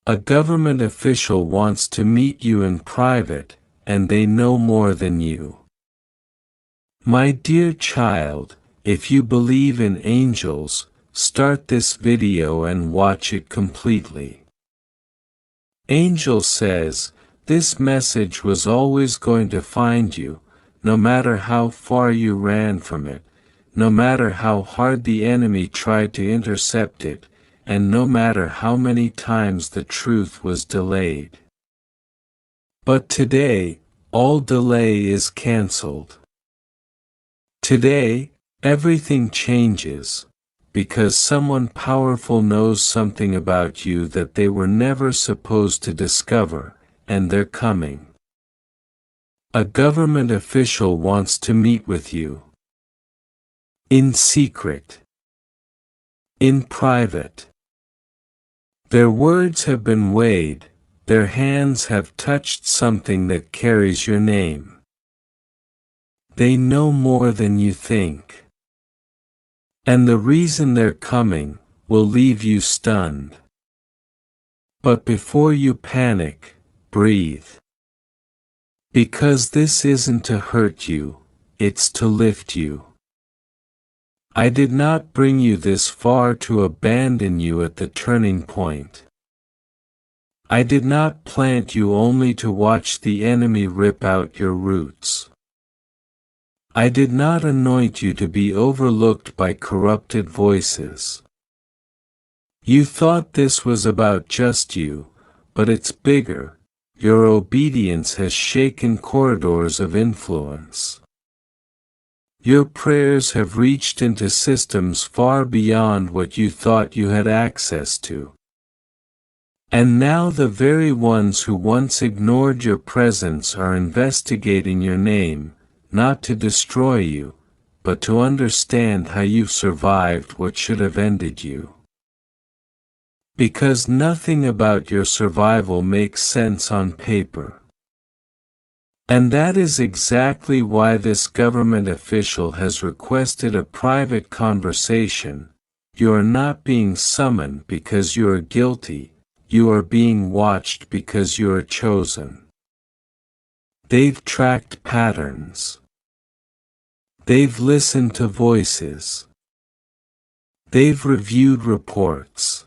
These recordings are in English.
A government official wants to meet you in private, and they know more than you. My dear child, if you believe in angels, start this video and watch it completely. Angel says, this message was always going to find you, no matter how far you ran from it, no matter how hard the enemy tried to intercept it, and no matter how many times the truth was delayed. But today, all delay is cancelled. Today, everything changes, because someone powerful knows something about you that they were never supposed to discover, and they're coming. A government official wants to meet with you. In secret. In private. Their words have been weighed, their hands have touched something that carries your name. They know more than you think. And the reason they're coming will leave you stunned. But before you panic, breathe. Because this isn't to hurt you, it's to lift you. I did not bring you this far to abandon you at the turning point. I did not plant you only to watch the enemy rip out your roots. I did not anoint you to be overlooked by corrupted voices. You thought this was about just you, but it's bigger. Your obedience has shaken corridors of influence. Your prayers have reached into systems far beyond what you thought you had access to. And now the very ones who once ignored your presence are investigating your name, not to destroy you, but to understand how you survived what should have ended you. Because nothing about your survival makes sense on paper. And that is exactly why this government official has requested a private conversation. You are not being summoned because you are guilty, you are being watched because you are chosen. They've tracked patterns. They've listened to voices. They've reviewed reports.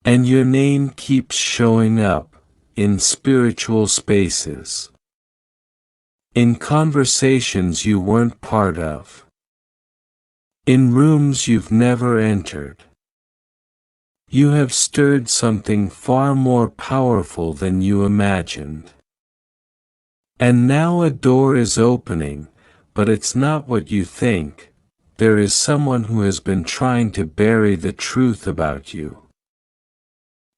And your name keeps showing up, in spiritual spaces. In conversations you weren't part of. In rooms you've never entered. You have stirred something far more powerful than you imagined. And now a door is opening, but it's not what you think. There is someone who has been trying to bury the truth about you.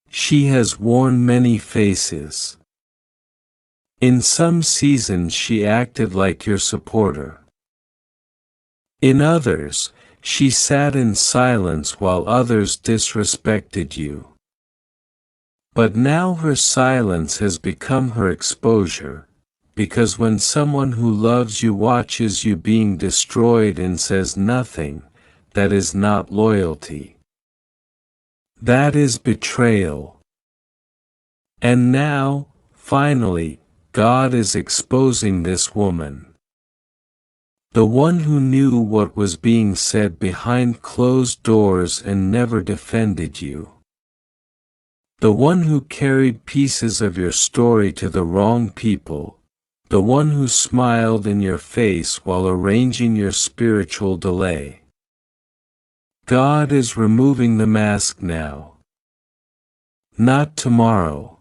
She has worn many faces. In some seasons she acted like your supporter. In others, she sat in silence while others disrespected you. But now her silence has become her exposure, because when someone who loves you watches you being destroyed and says nothing, that is not loyalty. That is betrayal. And now, finally, God is exposing this woman. The one who knew what was being said behind closed doors and never defended you. The one who carried pieces of your story to the wrong people. The one who smiled in your face while arranging your spiritual delay. God is removing the mask now. Not tomorrow.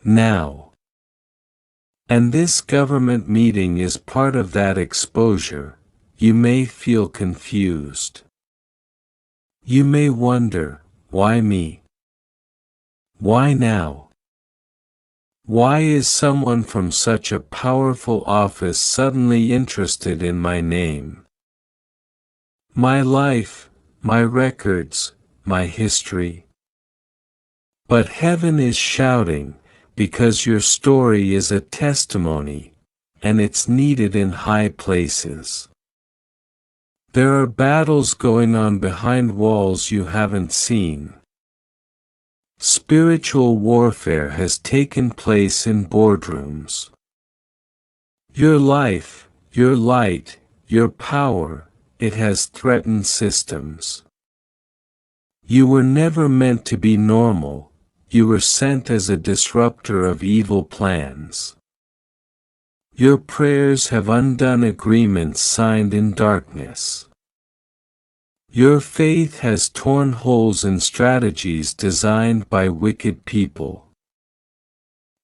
Now. And this government meeting is part of that exposure. You may feel confused. You may wonder, why me? Why now? Why is someone from such a powerful office suddenly interested in my name? My life, my records, my history. But heaven is shouting, because your story is a testimony, and it's needed in high places. There are battles going on behind walls you haven't seen. spiritual warfare has taken place in boardrooms. Your life, your light, your power, it has threatened systems. You were never meant to be normal, you were sent as a disruptor of evil plans. Your prayers have undone agreements signed in darkness. Your faith has torn holes in strategies designed by wicked people.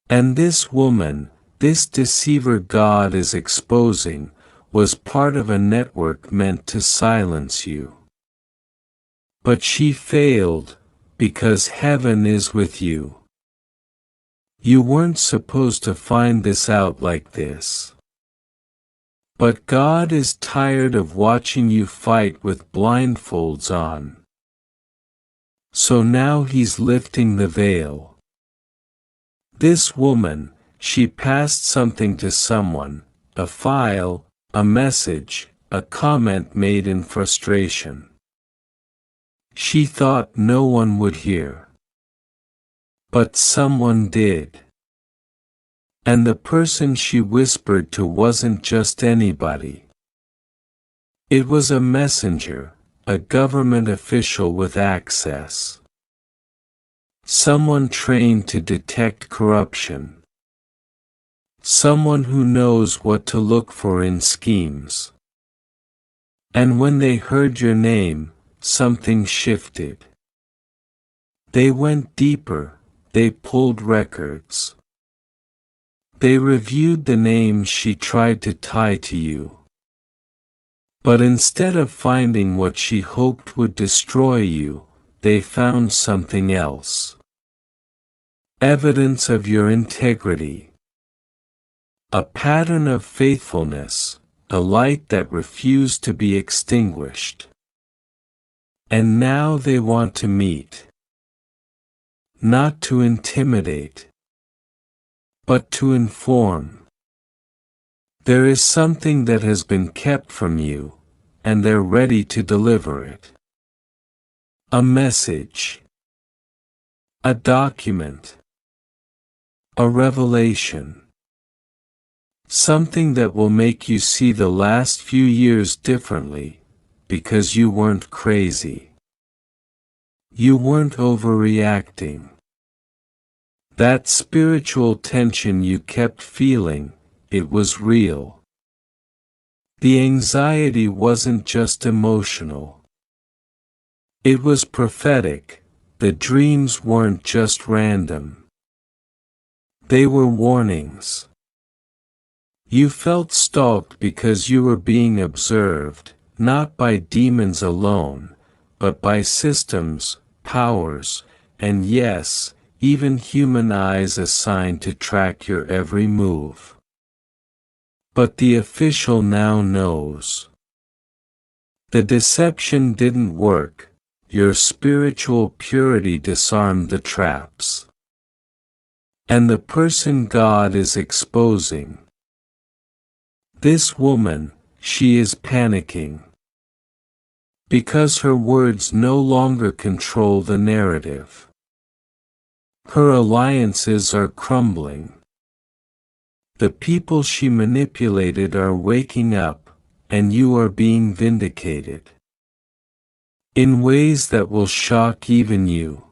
And this woman, this deceiver God is exposing, was part of a network meant to silence you. But she failed, because heaven is with you. You weren't supposed to find this out like this. But God is tired of watching you fight with blindfolds on. So now He's lifting the veil. This woman, she passed something to someone, a file, a message, a comment made in frustration. She thought no one would hear. But someone did. And the person she whispered to wasn't just anybody. It was a messenger, a government official with access. Someone trained to detect corruption. Someone who knows what to look for in schemes. And when they heard your name, something shifted. They went deeper, they pulled records. They reviewed the names she tried to tie to you. But instead of finding what she hoped would destroy you, they found something else. Evidence of your integrity. A pattern of faithfulness, a light that refused to be extinguished. And now they want to meet. Not to intimidate, but to inform. There is something that has been kept from you, and they're ready to deliver it. A message. A document. A revelation. Something that will make you see the last few years differently, because you weren't crazy. You weren't overreacting. That spiritual tension you kept feeling, it was real. The anxiety wasn't just emotional. It was prophetic. The dreams weren't just random. They were warnings. You felt stalked because you were being observed, not by demons alone, but by systems, powers, and yes, even human eyes assigned to track your every move. But the official now knows. The deception didn't work, your spiritual purity disarmed the traps. And the person God is exposing. This woman, she is panicking. Because her words no longer control the narrative. Her alliances are crumbling. The people she manipulated are waking up, and you are being vindicated. In ways that will shock even you.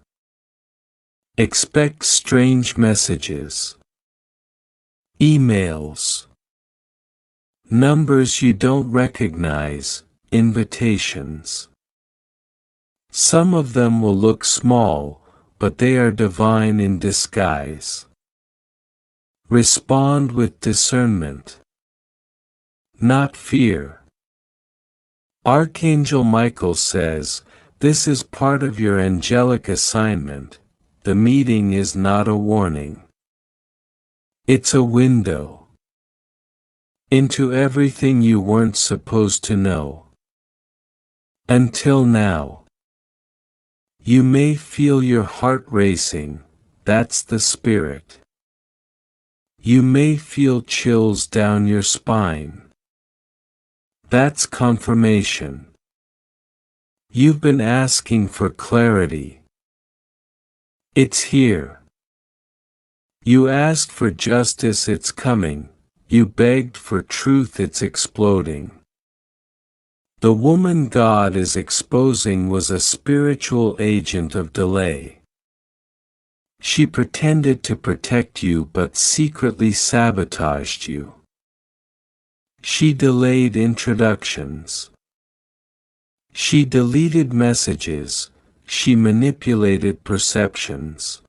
Expect strange messages. Emails. Numbers you don't recognize, invitations. Some of them will look small, but they are divine in disguise. Respond with discernment. Not fear. Archangel Michael says, this is part of your angelic assignment. The meeting is not a warning. It's a window. Into everything you weren't supposed to know. Until now. You may feel your heart racing, that's the spirit. You may feel chills down your spine. That's confirmation. You've been asking for clarity. It's here. You asked for justice, it's coming. You begged for truth, it's exploding. The woman God is exposing was a spiritual agent of delay. She pretended to protect you but secretly sabotaged you. She delayed introductions. She deleted messages. She manipulated perceptions.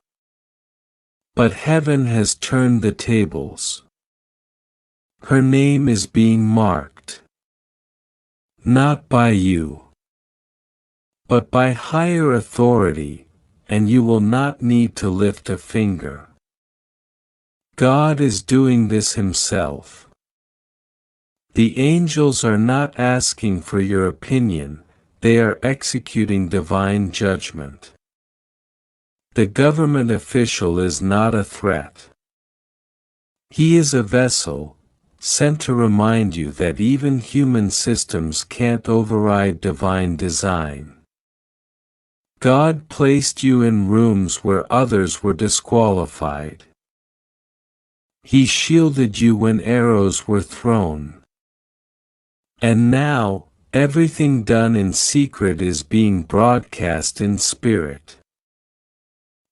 But heaven has turned the tables. Her name is being marked. Not by you, but by higher authority, and you will not need to lift a finger. God is doing this himself. The angels are not asking for your opinion, they are executing divine judgment. The government official is not a threat. He is a vessel, sent to remind you that even human systems can't override divine design. God placed you in rooms where others were disqualified. He shielded you when arrows were thrown. And now, everything done in secret is being broadcast in spirit.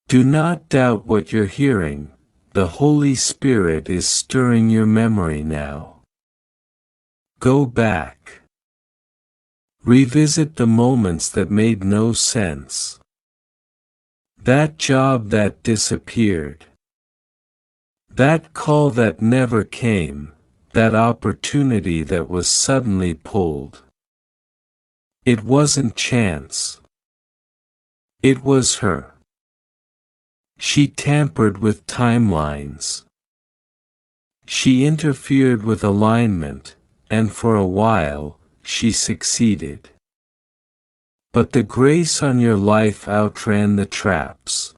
Do not doubt what you're hearing. The Holy Spirit is stirring your memory now. Go back. Revisit the moments that made no sense. That job that disappeared. That call that never came. That opportunity that was suddenly pulled. It wasn't chance. It was her. She tampered with timelines. She interfered with alignment, and for a while, she succeeded. But the grace on your life outran the traps.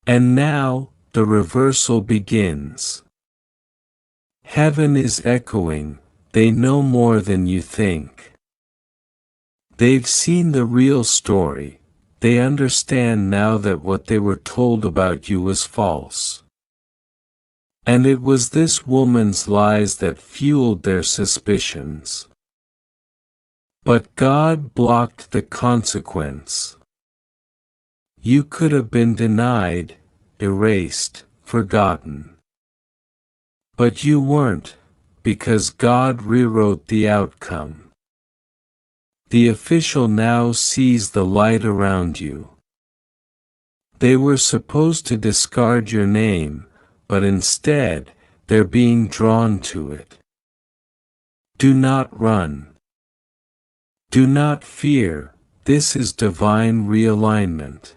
And now, the reversal begins. Heaven is echoing, they know more than you think. They've seen the real story. They understand now that what they were told about you was false. And it was this woman's lies that fueled their suspicions. But God blocked the consequence. You could have been denied, erased, forgotten. But you weren't, because God rewrote the outcome. The official now sees the light around you. They were supposed to discard your name, but instead, they're being drawn to it. Do not run. Do not fear, this is divine realignment.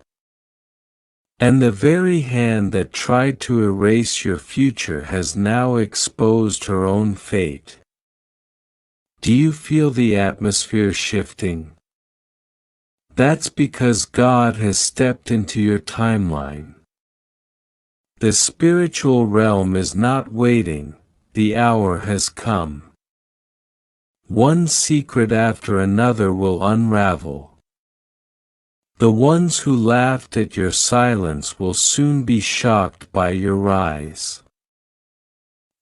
And the very hand that tried to erase your future has now exposed her own fate. Do you feel the atmosphere shifting? That's because God has stepped into your timeline. The spiritual realm is not waiting, the hour has come. One secret after another will unravel. The ones who laughed at your silence will soon be shocked by your rise.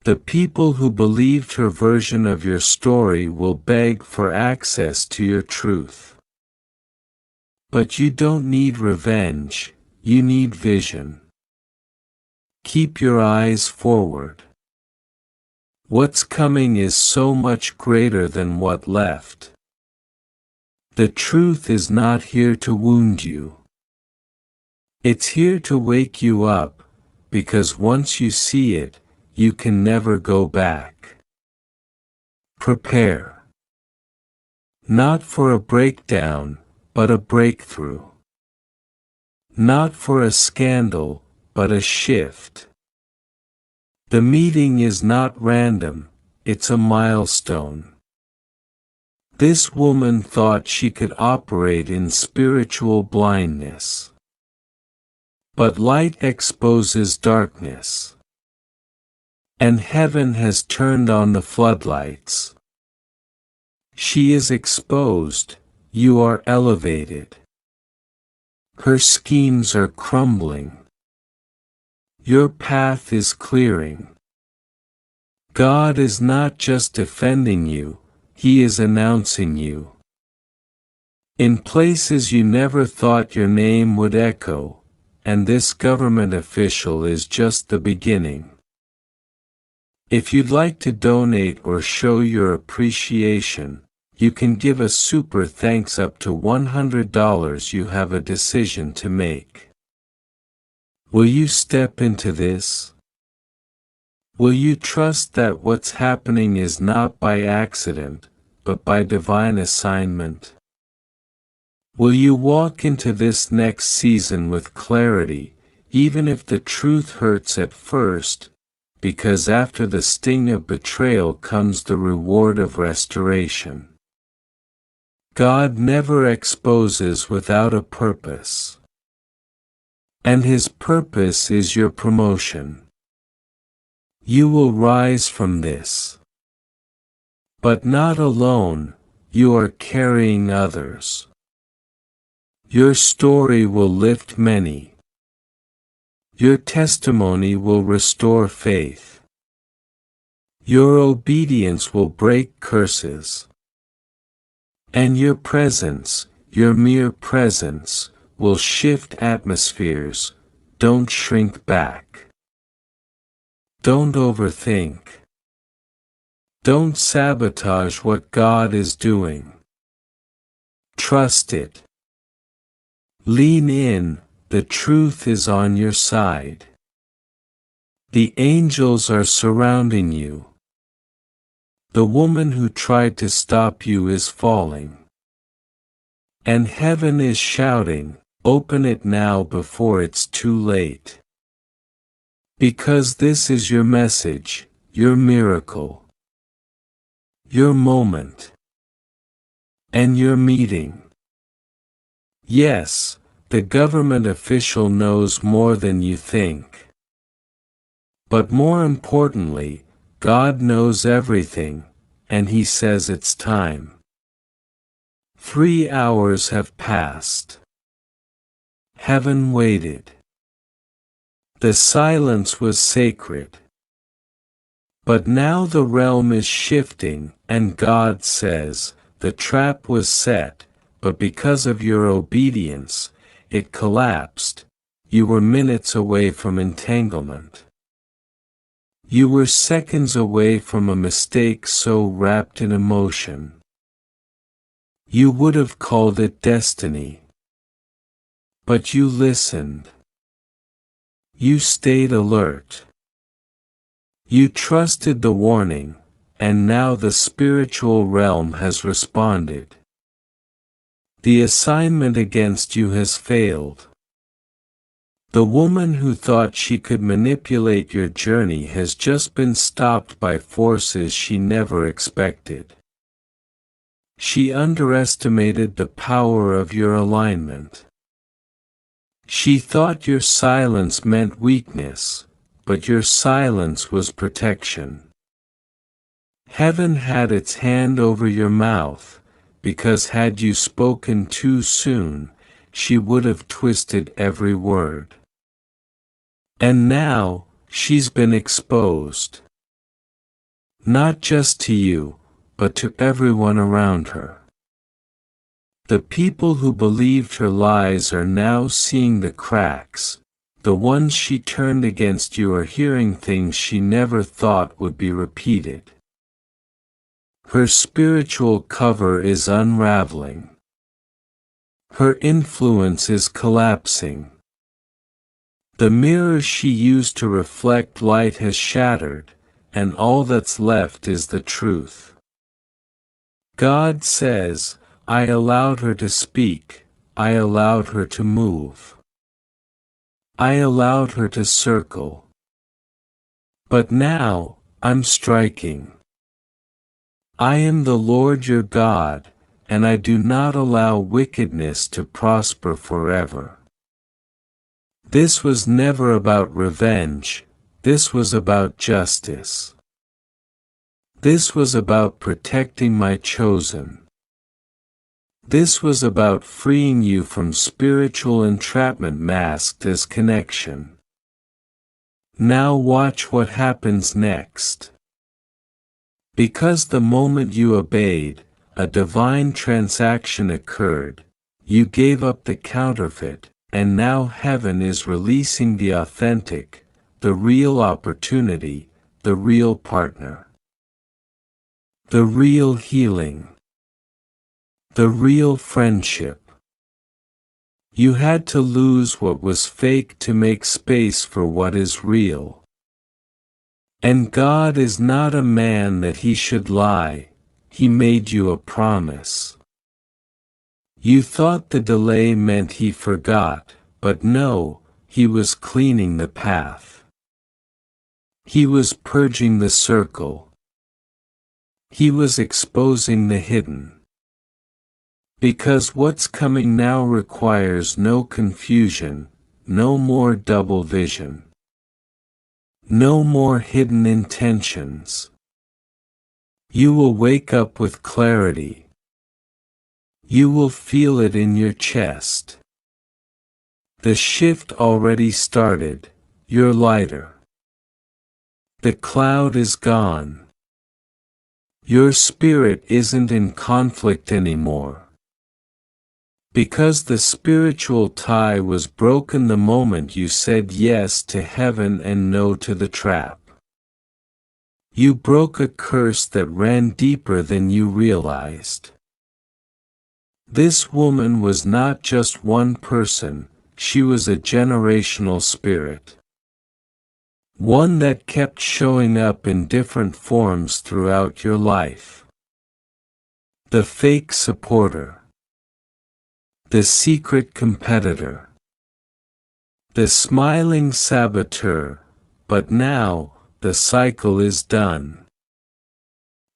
The people who believed her version of your story will beg for access to your truth. But you don't need revenge, you need vision. Keep your eyes forward. What's coming is so much greater than what left. The truth is not here to wound you. It's here to wake you up, because once you see it, you can never go back. Prepare. Not for a breakdown, but a breakthrough. Not for a scandal, but a shift. The meeting is not random, it's a milestone. This woman thought she could operate in spiritual blindness. But light exposes darkness. And heaven has turned on the floodlights. She is exposed, you are elevated. Her schemes are crumbling. Your path is clearing. God is not just defending you, He is announcing you. In places you never thought your name would echo, and this government official is just the beginning. If you'd like to donate or show your appreciation, you can give a super thanks up to $100. You have a decision to make. Will you step into this? Will you trust that what's happening is not by accident, but by divine assignment? Will you walk into this next season with clarity, even if the truth hurts at first, because after the sting of betrayal comes the reward of restoration? God never exposes without a purpose. And His purpose is your promotion. You will rise from this. But not alone, you are carrying others. Your story will lift many. Your testimony will restore faith. Your obedience will break curses. And your presence, your mere presence, will shift atmospheres. Don't shrink back. Don't overthink. Don't sabotage what God is doing. Trust it. Lean in, the truth is on your side. The angels are surrounding you. The woman who tried to stop you is falling. And heaven is shouting, open it now before it's too late. Because this is your message, your miracle, your moment, and your meeting. Yes, the government official knows more than you think. But more importantly, God knows everything, and He says it's time. 3 hours have passed. Heaven waited. The silence was sacred. But now the realm is shifting, and God says, the trap was set, but because of your obedience, it collapsed. You were minutes away from entanglement. You were seconds away from a mistake so wrapped in emotion. You would have called it destiny. But you listened. You stayed alert. You trusted the warning, and now the spiritual realm has responded. The assignment against you has failed. The woman who thought she could manipulate your journey has just been stopped by forces she never expected. She underestimated the power of your alignment. She thought your silence meant weakness, but your silence was protection. Heaven had its hand over your mouth, because had you spoken too soon, she would have twisted every word. And now, she's been exposed. Not just to you, but to everyone around her. The people who believed her lies are now seeing the cracks. The ones she turned against you are hearing things she never thought would be repeated. Her spiritual cover is unraveling. Her influence is collapsing. The mirror she used to reflect light has shattered, and all that's left is the truth. God says, I allowed her to speak, I allowed her to move. I allowed her to circle. But now, I'm striking. I am the Lord your God, and I do not allow wickedness to prosper forever. This was never about revenge, this was about justice. This was about protecting my chosen. This was about freeing you from spiritual entrapment masked as connection. Now watch what happens next. Because the moment you obeyed, a divine transaction occurred. You gave up the counterfeit, and now heaven is releasing the authentic, the real opportunity, the real partner. The real healing. The real friendship. You had to lose what was fake to make space for what is real. And God is not a man that he should lie. He made you a promise. You thought the delay meant he forgot, but no, he was cleaning the path. He was purging the circle. He was exposing the hidden. Because what's coming now requires no confusion, no more double vision. No more hidden intentions. You will wake up with clarity. You will feel it in your chest. The shift already started, you're lighter. The cloud is gone. Your spirit isn't in conflict anymore. Because the spiritual tie was broken the moment you said yes to heaven and no to the trap. You broke a curse that ran deeper than you realized. This woman was not just one person, she was a generational spirit. One that kept showing up in different forms throughout your life. The fake supporter. The secret competitor. The smiling saboteur, but now, the cycle is done.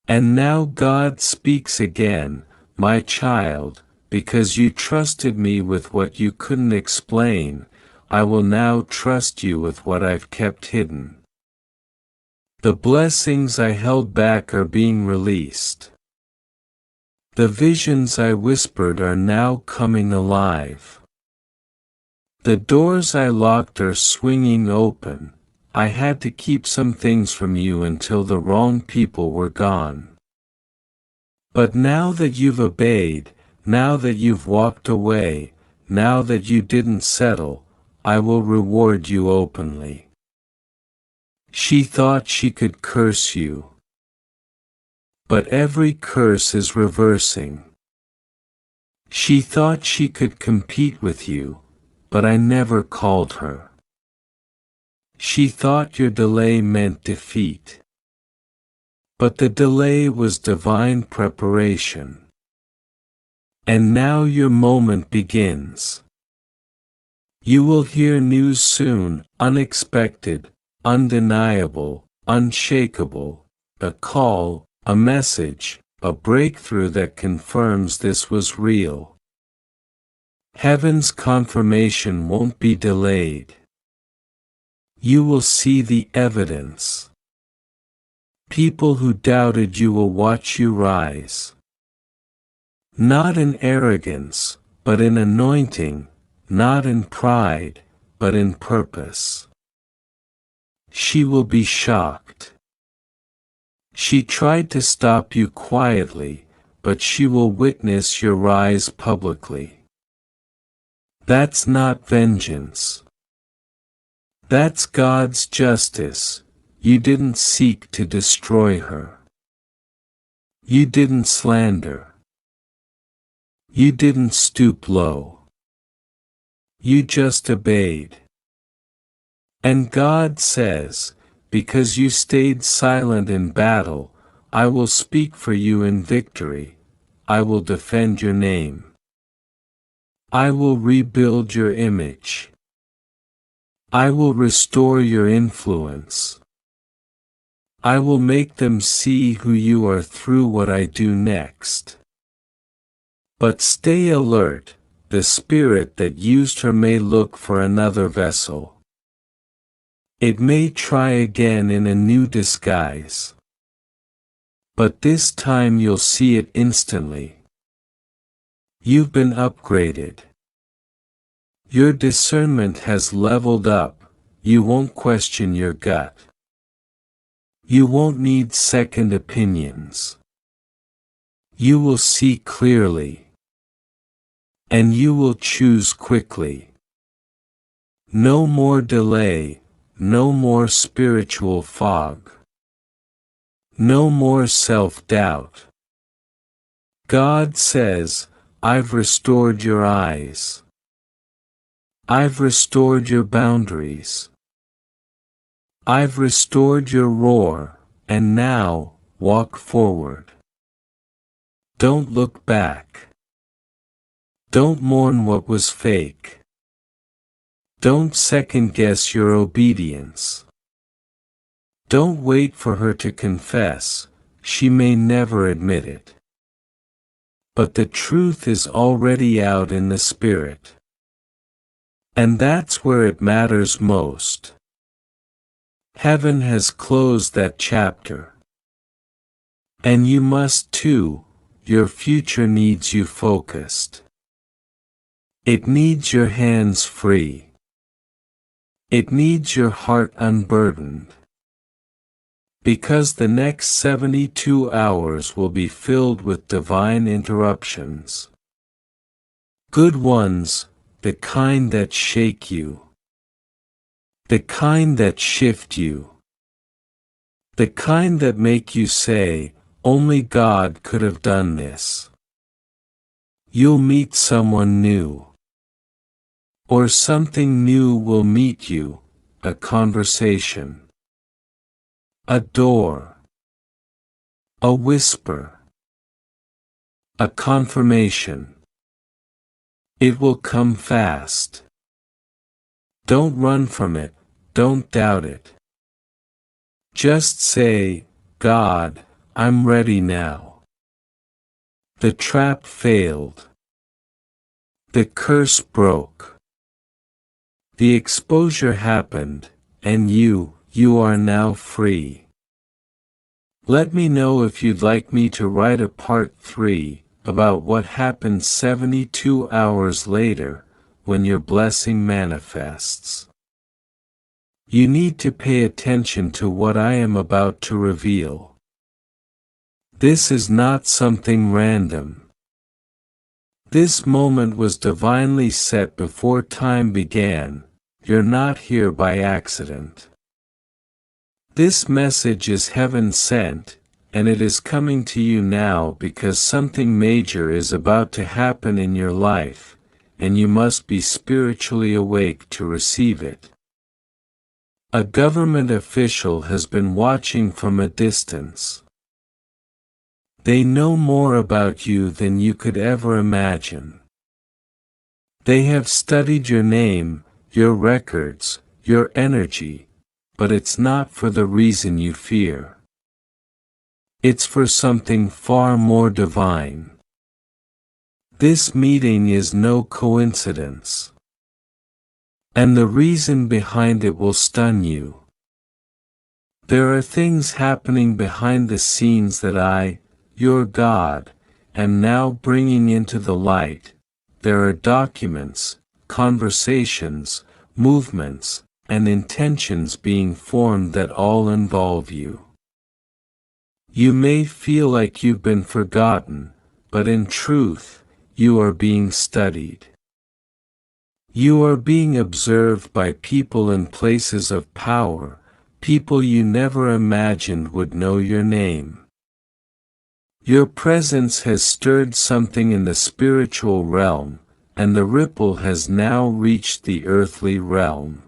And now God speaks again, my child, because you trusted me with what you couldn't explain, I will now trust you with what I've kept hidden. The blessings I held back are being released. The visions I whispered are now coming alive. The doors I locked are swinging open. I had to keep some things from you until the wrong people were gone. But now that you've obeyed, now that you've walked away, now that you didn't settle, I will reward you openly. She thought she could curse you. But every curse is reversing. She thought she could compete with you, but I never called her. She thought your delay meant defeat. But the delay was divine preparation. And now your moment begins. You will hear news soon, unexpected, undeniable, unshakable, a call, a message, a breakthrough that confirms this was real. Heaven's confirmation won't be delayed. You will see the evidence. People who doubted you will watch you rise. Not in arrogance, but in anointing, not in pride, but in purpose. She will be shocked. She tried to stop you quietly, but she will witness your rise publicly. That's not vengeance. That's God's justice. You didn't seek to destroy her. You didn't slander. You didn't stoop low. You just obeyed. And God says, because you stayed silent in battle, I will speak for you in victory. I will defend your name. I will rebuild your image. I will restore your influence. I will make them see who you are through what I do next. But stay alert, the spirit that used her may look for another vessel. It may try again in a new disguise. But this time you'll see it instantly. You've been upgraded. Your discernment has leveled up. You won't question your gut. You won't need second opinions. You will see clearly. And you will choose quickly. No more delay, no more spiritual fog. No more self-doubt. God says, I've restored your eyes. I've restored your boundaries. I've restored your roar, and now, walk forward. Don't look back. Don't mourn what was fake. Don't second-guess your obedience. Don't wait for her to confess, she may never admit it. But the truth is already out in the spirit. And that's where it matters most. Heaven has closed that chapter. And you must too. Your future needs you focused. It needs your hands free. It needs your heart unburdened. Because the next 72 hours will be filled with divine interruptions. Good ones, the kind that shake you. The kind that shift you. The kind that make you say, only God could have done this. You'll meet someone new. Or something new will meet you, a conversation. A door. A whisper. A confirmation. It will come fast. Don't run from it, don't doubt it. Just say, God, I'm ready now. The trap failed. The curse broke. The exposure happened, and you are now free. Let me know if you'd like me to write a part 3 about what happens 72 hours later when your blessing manifests. You need to pay attention to what I am about to reveal. This is not something random. This moment was divinely set before time began. You're not here by accident. This message is heaven sent, and it is coming to you now because something major is about to happen in your life, and you must be spiritually awake to receive it. A government official has been watching from a distance. They know more about you than you could ever imagine. They have studied your name, your records, your energy, but it's not for the reason you fear. It's for something far more divine. This meeting is no coincidence. And the reason behind it will stun you. There are things happening behind the scenes that I, your God, am now bringing into the light. There are documents, conversations, movements, and intentions being formed that all involve you. You may feel like you've been forgotten, but in truth, you are being studied. You are being observed by people in places of power, people you never imagined would know your name. Your presence has stirred something in the spiritual realm, and the ripple has now reached the earthly realm.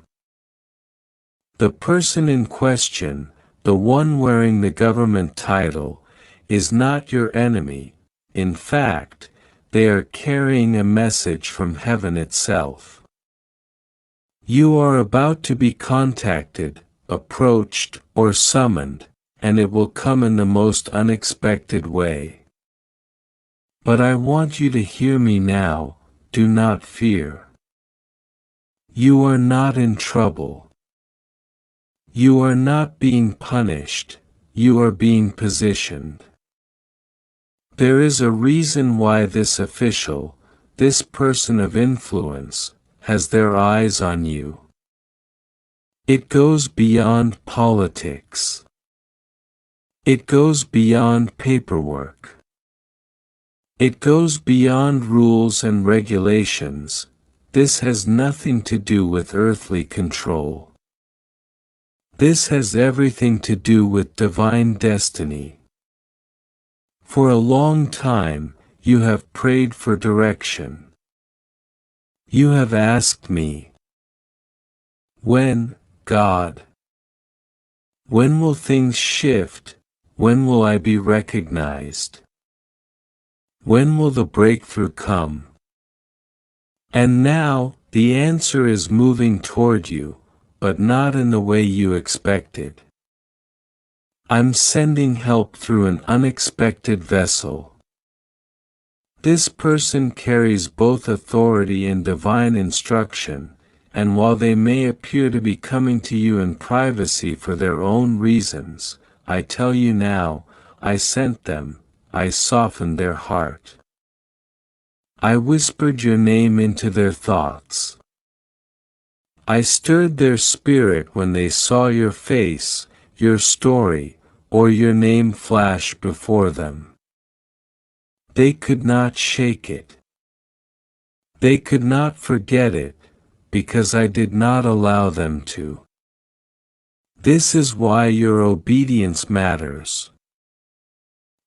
The person in question, the one wearing the government title, is not your enemy. In fact, they are carrying a message from heaven itself. You are about to be contacted, approached, or summoned, and it will come in the most unexpected way. But I want you to hear me now, do not fear. You are not in trouble. You are not being punished, you are being positioned. There is a reason why this official, this person of influence, has their eyes on you. It goes beyond politics. It goes beyond paperwork. It goes beyond rules and regulations. This has nothing to do with earthly control. This has everything to do with divine destiny. For a long time, you have prayed for direction. You have asked me, when, God? When will things shift? When will I be recognized? When will the breakthrough come? And now, the answer is moving toward you, but not in the way you expected. I'm sending help through an unexpected vessel. This person carries both authority and divine instruction, and while they may appear to be coming to you in privacy for their own reasons, I tell you now, I sent them, I softened their heart. I whispered your name into their thoughts. I stirred their spirit when they saw your face, your story, or your name flash before them. They could not shake it. They could not forget it, because I did not allow them to. This is why your obedience matters.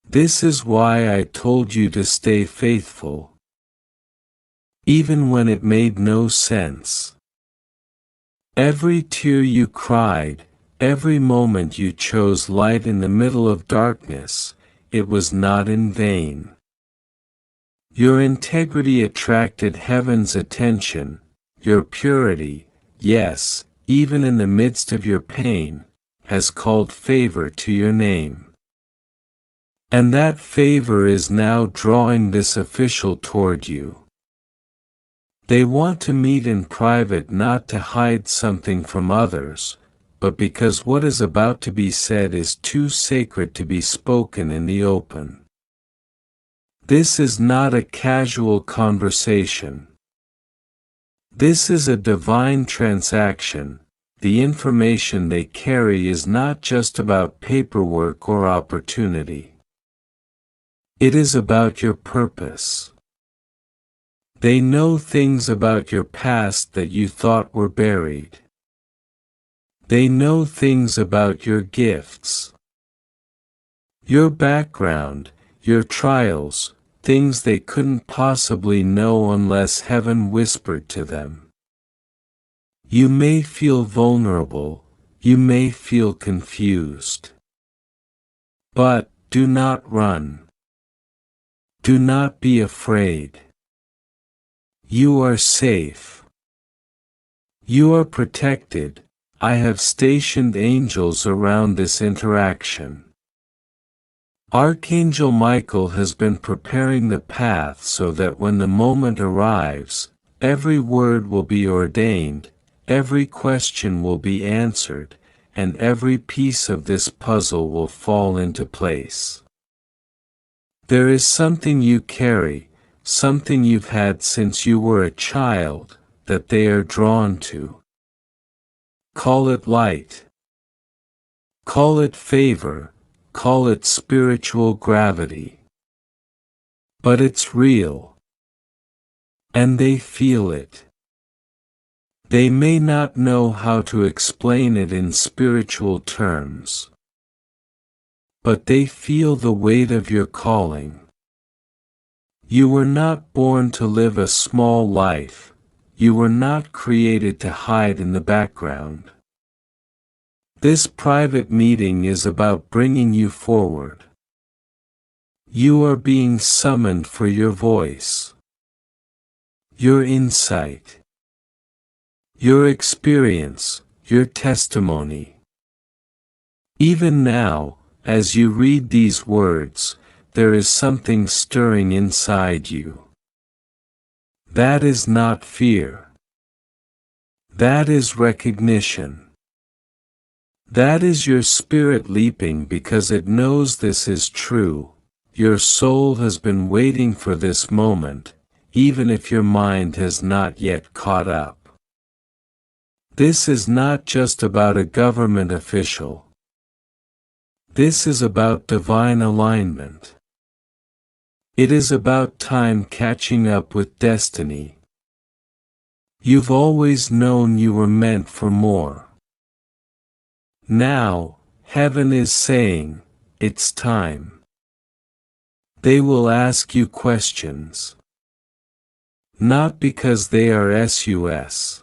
This is why I told you to stay faithful, even when it made no sense. Every tear you cried, every moment you chose light in the middle of darkness, it was not in vain. Your integrity attracted heaven's attention, your purity, yes, even in the midst of your pain, has called favor to your name. And that favor is now drawing this official toward you. They want to meet in private not to hide something from others, but because what is about to be said is too sacred to be spoken in the open. This is not a casual conversation. This is a divine transaction. The information they carry is not just about paperwork or opportunity. It is about your purpose. They know things about your past that you thought were buried. They know things about your gifts, your background, your trials, things they couldn't possibly know unless heaven whispered to them. You may feel vulnerable, you may feel confused. But, do not run. Do not be afraid. You are safe. You are protected. I have stationed angels around this interaction. Archangel Michael has been preparing the path so that when the moment arrives, every word will be ordained, every question will be answered, and every piece of this puzzle will fall into place. There is something you carry, something you've had since you were a child, that they are drawn to. Call it light. Call it favor, call it spiritual gravity. But it's real. And they feel it. They may not know how to explain it in spiritual terms. But they feel the weight of your calling. You were not born to live a small life. You were not created to hide in the background. This private meeting is about bringing you forward. You are being summoned for your voice, your insight, your experience, your testimony. Even now, as you read these words, there is something stirring inside you. That is not fear. That is recognition. That is your spirit leaping because it knows this is true. Your soul has been waiting for this moment, even if your mind has not yet caught up. This is not just about a government official. This is about divine alignment. It is about time catching up with destiny. You've always known you were meant for more. Now, heaven is saying, it's time. They will ask you questions. Not because they are sus.